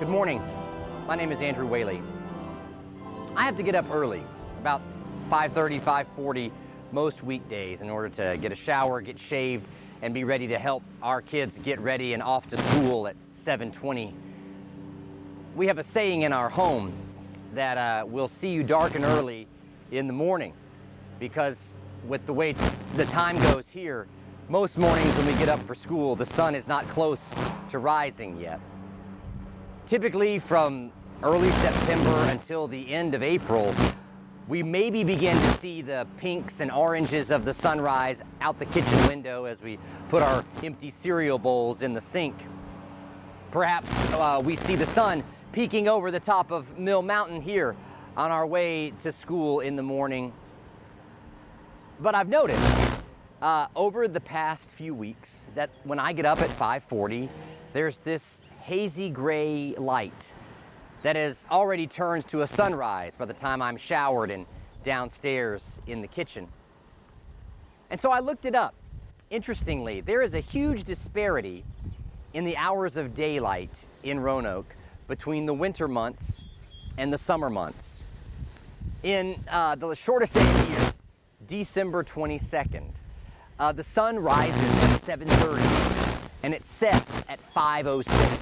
Good morning. My name is Andrew Whaley. I have to get up early, about 5:30, 5:40 most weekdays in order to get a shower, get shaved, and be ready to help our kids get ready and off to school at 7:20. We have a saying in our home that we'll see you dark and early in the morning, because with the way the time goes here, most mornings when we get up for school, the sun is not close to rising yet. Typically from early September until the end of April, we maybe begin to see the pinks and oranges of the sunrise out the kitchen window as we put our empty cereal bowls in the sink. Perhaps we see the sun peeking over the top of Mill Mountain here on our way to school in the morning. But I've noticed over the past few weeks that when I get up at 5:40, there's this hazy gray light that has already turned to a sunrise by the time I'm showered and downstairs in the kitchen. And so I looked it up. Interestingly, there is a huge disparity in the hours of daylight in Roanoke between the winter months and the summer months. In the shortest day of the year, December 22nd, the sun rises at 7:30 and it sets at 5:06.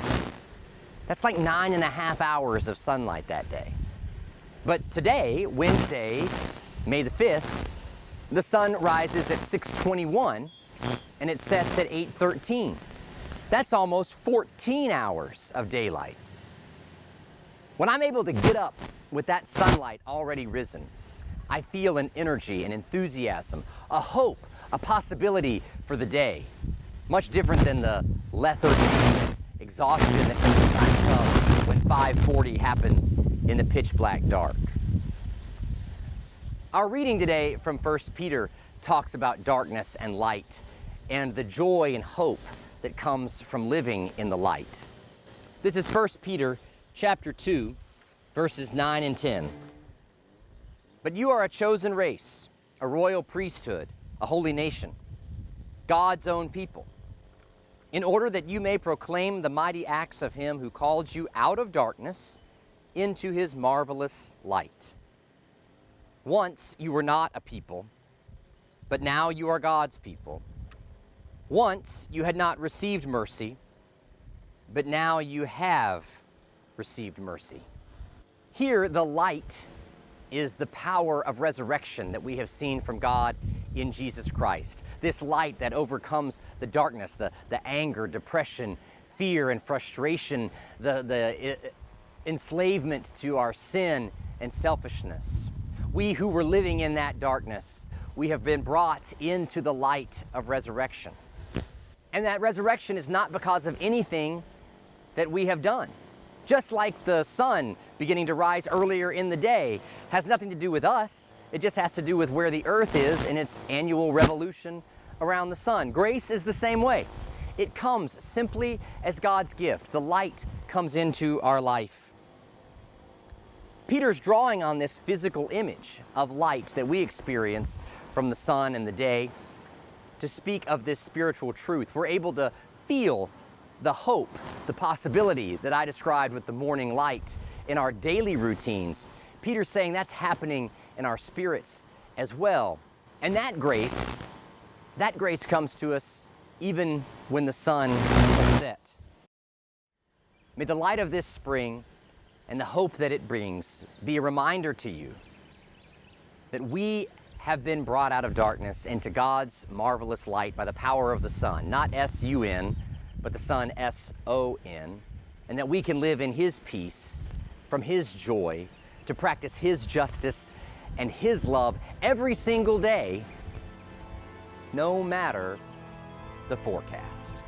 That's like 9.5 hours of sunlight that day. But today, Wednesday, May the 5th, the sun rises at 6:21 and it sets at 8:13. That's almost 14 hours of daylight. When I'm able to get up with that sunlight already risen, I feel an energy, an enthusiasm, a hope, a possibility for the day. Much different than the lethargy, exhaustion that can sometimes come when 5:40 happens in the pitch black dark. Our reading today from 1 Peter talks about darkness and light and the joy and hope that comes from living in the light. This is 1 Peter chapter 2, verses 9 and 10. But you are a chosen race, a royal priesthood, a holy nation, God's own people, in order that you may proclaim the mighty acts of him who called you out of darkness into his marvelous light. Once you were not a people, but now you are God's people. Once you had not received mercy, but now you have received mercy. Here, the light is the power of resurrection that we have seen from God in Jesus Christ. This light that overcomes the darkness, the anger, depression, fear, and frustration, the enslavement to our sin and selfishness. We who were living in that darkness, we have been brought into the light of resurrection. And that resurrection is not because of anything that we have done. Just like the sun beginning to rise earlier in the day has nothing to do with us. It just has to do with where the earth is in its annual revolution around the sun. Grace is the same way. It comes simply as God's gift. The light comes into our life. Peter's drawing on this physical image of light that we experience from the sun and the day to speak of this spiritual truth. We're able to feel the hope, the possibility that I described with the morning light in our daily routines. Peter's saying that's happening in our spirits as well. And that grace comes to us even when the sun has set. May the light of this spring and the hope that it brings be a reminder to you that we have been brought out of darkness into God's marvelous light by the power of the sun, not S-U-N, but the Son, S-O-N, and that we can live in his peace, from his joy, to practice his justice and his love every single day, no matter the forecast.